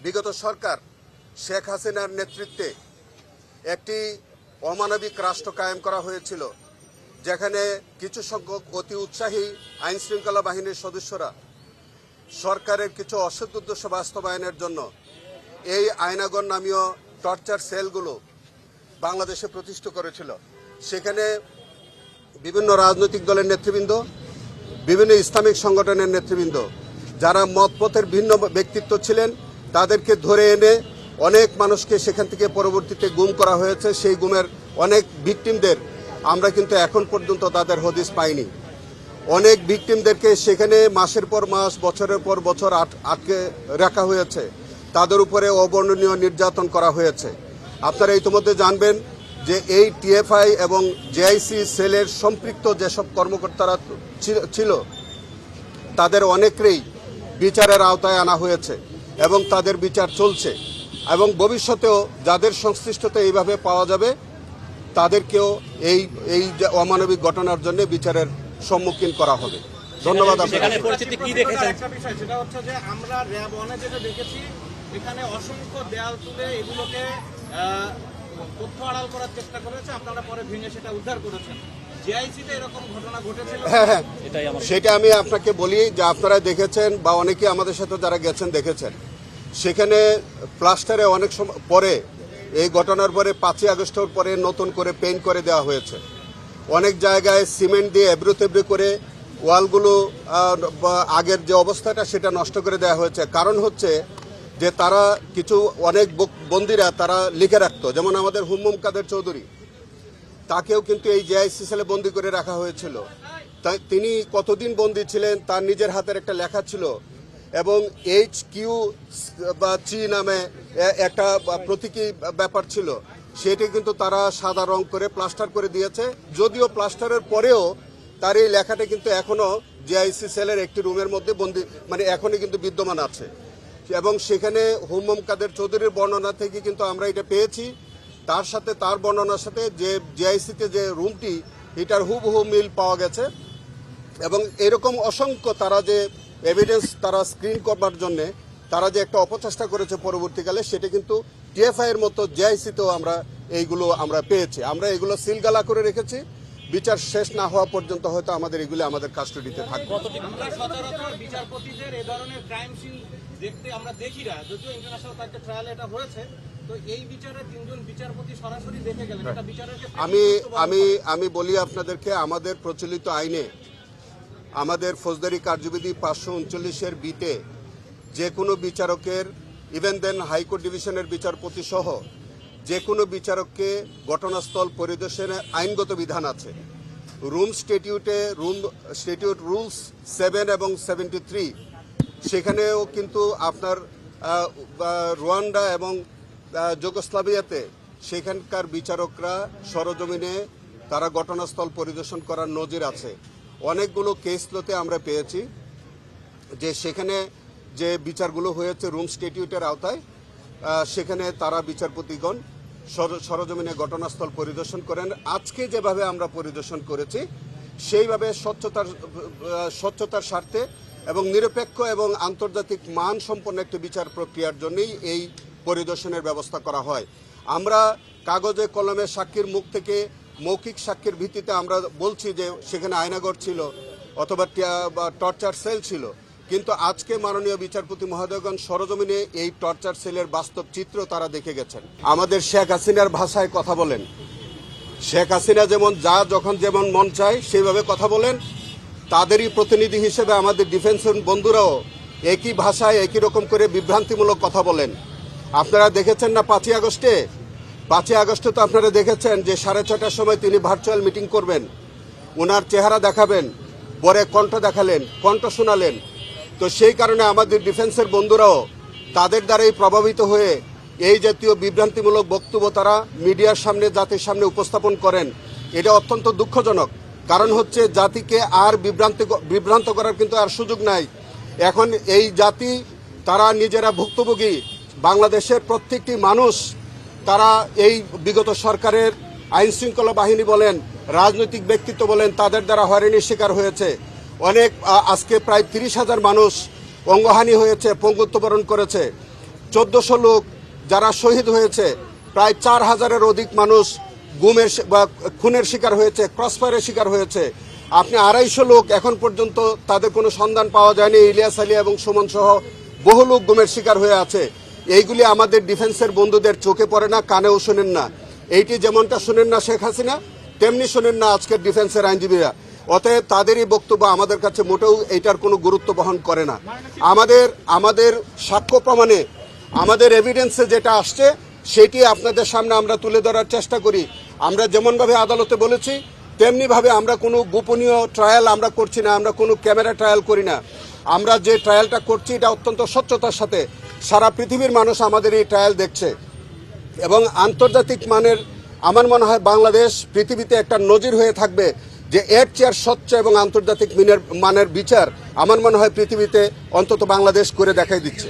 বিগত সরকার শেখ হাসিনার নেতৃত্বে একটি অমানবিক রাষ্ট্র কায়েম করা হয়েছিল, যেখানে কিছু সংখ্যক অতি উৎসাহী আইনশৃঙ্খলা বাহিনীর সদস্যরা সরকারের কিছু অসৎ উদ্দেশ্য বাস্তবায়নের জন্য এই আয়নাগর নামীয় টর্চার সেলগুলো বাংলাদেশে প্রতিষ্ঠা করেছিল। সেখানে বিভিন্ন রাজনৈতিক দলের নেতৃবৃন্দ, বিভিন্ন ইসলামিক সংগঠনের নেতৃবৃন্দ, যারা মতপথের ভিন্ন ব্যক্তিত্ব ছিলেন, তাদেরকে ধরে এনে অনেক মানুষকে সেখান থেকে পরবর্তীতে গুম করা হয়েছে। সেই গুমের অনেক ভিকটিমদের আমরা কিন্তু এখন পর্যন্ত তাদের হদিস পাইনি। অনেক ভিকটিমদেরকে সেখানে মাসের পর মাস, বছরের পর বছর আটকে রাখা হয়েছে, তাদের উপরে অবর্ণনীয় নির্যাতন করা হয়েছে। আপনারা ইতিমধ্যে জানবেন যে এই টিএফআই এবং জেআইসি সেলের সম্পৃক্ত যেসব কর্মকর্তারা ছিল, তাদের অনেকেই বিচারের আওতায় আনা হয়েছে এবং তাদের বিচার চলছে, এবং ভবিষ্যতেও যাদের সংশ্লিষ্টতা এইভাবে পাওয়া যাবে তাদেরকেও এই অমানবিক ঘটনার জন্য বিচারের সম্মুখীন করা হবে। ধন্যবাদ। সেটা হচ্ছে যে আমরা র্যাব ওয়ানে যেটা দেখেছি, এখানে অসংখ্য দেয়াল তুলে এগুলোকে তথ্য আড়াল করার চেষ্টা করেছে, আপনারা পরে ভেঙে সেটা উদ্ধার করেছেন। জেআইসিতে এরকম ঘটনা ঘটেছিল। হ্যাঁ, সেটা আমি আপনাকে বলি যে আপনারা দেখেছেন বা অনেকে আমাদের সাথে যারা গেছেন দেখেছেন, সেখানে প্লাস্টারে অনেক সময় পরে, এই ঘটনার পরে 5ই আগস্টের পরে নতুন করে পেইন্ট করে দেওয়া হয়েছে। অনেক জায়গায় সিমেন্ট দিয়ে এবড়ো তেবড়ো করে ওয়ালগুলো আগের যে অবস্থাটা সেটা নষ্ট করে দেওয়া হয়েছে। কারণ হচ্ছে যে তারা কিছু অনেক বন্দীরা তারা লিখে রাখতো, যেমন আমাদের হুম্মুম কাদের চৌধুরী, তাকেও কিন্তু এই জেআইসি সেলে বন্দী করে রাখা হয়েছিল। তাই তিনি কতদিন বন্দী ছিলেন তার নিজের হাতের একটা লেখা ছিল, এবং HQ/C নামে একটা প্রতীকী ব্যাপার ছিল, সেটি কিন্তু তারা সাদা রং করে প্লাস্টার করে দিয়েছে। যদিও প্লাস্টারের পরেও তার এই লেখাটা কিন্তু এখনো জেআইসি সেলের একটি রুমের মধ্যে বন্দী, মানে এখনই কিন্তু বিদ্যমান আছে। এবং সেখানে হুম্মুম কাদের চৌধুরীর বর্ণনা থেকে কিন্তু আমরা এটা পেয়েছি, তার সাথে তার বর্ণনার সাথে যে জেআইসিতে যে রুমটি, এটার হুবহু মিল পাওয়া গেছে। এবং এরকম অসংখ্য তারা যে এভিডেন্স তারা স্ক্রিন করবার জন্যে তারা যে একটা অপচেষ্টা করেছে পরবর্তীকালে, সেটা কিন্তু টিএফআই এর মতো জেআইসিতেও এইগুলো আমরা পেয়েছি। আমরা এগুলো সিলগালা করে রেখেছি, বিচার শেষ না হওয়া পর্যন্ত হয়তো আমাদের এগুলো আমাদের কাস্টডিতে থাকবে। আমরা সচরাচর বিচারপতিদের এই ধরনের ক্রাইম সিন দেখতে আমরা দেখি না, যদিও ইন্টারন্যাশনাল একটা ট্রায়ালে এটা হয়েছে। তো এই বিচারে 3জন বিচারপতি সরাসরি দেখে গেলেন, এটা বিচারের আমি বলি আপনাদেরকে, আমাদের প্রচলিত আইনে, আমাদের ফৌজদারি কার্যবিধি 539-এর বিতে যে কোনো বিচারকের, ইভেন দেন হাইকোর্ট ডিভিশনের বিচারপতি সহ যে কোনো বিচারককে ঘটনাস্থল পরিদর্শনের আইনগত বিধান আছে। রুম স্ট্যাটিউট রুলস 7 এবং 73, সেখানেও কিন্তু আপনার রুয়ান্ডা এবং যুগোস্লাভিয়াতে সেখানকার বিচারকরা সরজমিনে তারা ঘটনাস্থল পরিদর্শন করার নজির আছে। অনেকগুলো কেসগুলোতে আমরা পেয়েছি যে সেখানে যে বিচারগুলো হয়েছে রুম স্ট্যাটিউটের আওতায়, সেখানে তারা বিচারপতিগণ সরজমিনে ঘটনাস্থল পরিদর্শন করেন। আজকে যেভাবে আমরা পরিদর্শন করেছি সেইভাবে স্বচ্ছতার স্বার্থে এবং নিরপেক্ষ এবং আন্তর্জাতিক মান সম্পন্ন একটি বিচার প্রক্রিয়ার জন্যই এই পরিদর্শনের ব্যবস্থা করা হয়। আমরা কাগজে কলমে সাক্ষীর মুখ থেকে মৌখিক সাক্ষীর ভিত্তিতে আমরা বলছি যে সেখানে আয়নাগর ছিল অথবা টর্চার সেল ছিল, কিন্তু আজকে মাননীয় বিচারপতি মহোদয়গণ সরজমিনে এই টর্চার সেলের বাস্তব চিত্র তারা দেখে গেছেন। আমাদের শেখ হাসিনার ভাষায় কথা বলেন, শেখ হাসিনা যেমন যখন যেমন মন চায় সেইভাবে কথা বলেন, তাদেরই প্রতিনিধি হিসেবে আমাদের ডিফেন্সের বন্ধুরাও একই ভাষায় একই রকম করে বিভ্রান্তিমূলক কথা বলেন। আপনারা দেখেছেন না 5ই আগস্টে তো আপনারা দেখেছেন যে 6:30টার সময় তিনি ভার্চুয়াল মিটিং করবেন, ওনার চেহারা দেখাবেন, পরে কণ্ঠ দেখালেন, কণ্ঠ শোনালেন। তো সেই কারণে আমাদের ডিফেন্সের বন্ধুরাও তাদের দ্বারাই প্রভাবিত হয়ে এই জাতীয় বিভ্রান্তিমূলক বক্তব্য তারা মিডিয়ার সামনে, জাতির সামনে উপস্থাপন করেন। এটা অত্যন্ত দুঃখজনক। কারণ হচ্ছে জাতিকে আর বিভ্রান্ত করার কিন্তু আর সুযোগ নাই। এখন এই জাতি তারা নিজেরা ভুক্তভোগী। বাংলাদেশের প্রত্যেকটি মানুষ তারা এই বিগত সরকারের আইনশৃঙ্খলা বাহিনী বলেন, রাজনৈতিক ব্যক্তিত্ব বলেন, তাদের দ্বারা হয়রানির শিকার হয়েছে। আজকে প্রায় 30,000 মানুষ অঙ্গহানি হয়েছে, পঙ্গুত্ব বরণ করেছে। 1400 লোক যারা শহীদ হয়েছে, প্রায় 4000-এর অধিক মানুষ গুমের বা খুনের শিকার হয়েছে, ক্রসফায়ারের শিকার হয়েছে। আপনি 250 লোক এখন পর্যন্ত তাদের কোনো সন্ধান পাওয়া যায়নি। ইলিয়াস আলিয়া এবং সুমন সহ বহু লোক গুমের শিকার হয়ে আছে। এইগুলি আমাদের ডিফেন্সের বন্ধুদের চোখে পড়ে না, কানেও শোনেন না। এইটি যেমনটা শোনেন না শেখ হাসিনা, তেমনি শোনেন না আজকের ডিফেন্সের আইনজীবীরা। অতএব তাদেরই বক্তব্য আমাদের কাছে মোটেও এইটার কোনো গুরুত্ব বহন করে না। আমাদের সাক্ষ্য প্রমাণে, আমাদের এভিডেন্সে যেটা আসছে সেটি আপনাদের সামনে আমরা তুলে ধরার চেষ্টা করি। আমরা যেমনভাবে আদালতে বলেছি তেমনিভাবে আমরা কোনো গোপনীয় ট্রায়াল আমরা করছি না, আমরা কোনো ক্যামেরা ট্রায়াল করি না। আমরা যে ট্রায়ালটা করছি এটা অত্যন্ত স্বচ্ছতার সাথে সারা পৃথিবীর মানুষ আমাদের এই ট্রায়াল দেখছে এবং আন্তর্জাতিক মানের, আমার মনে হয় বাংলাদেশ পৃথিবীতে একটা নজির হয়ে থাকবে যে এর চেয়ে স্বচ্ছ এবং আন্তর্জাতিক মানের বিচার আমার মনে হয় পৃথিবীতে অন্তত বাংলাদেশ করে দেখাই দিচ্ছে।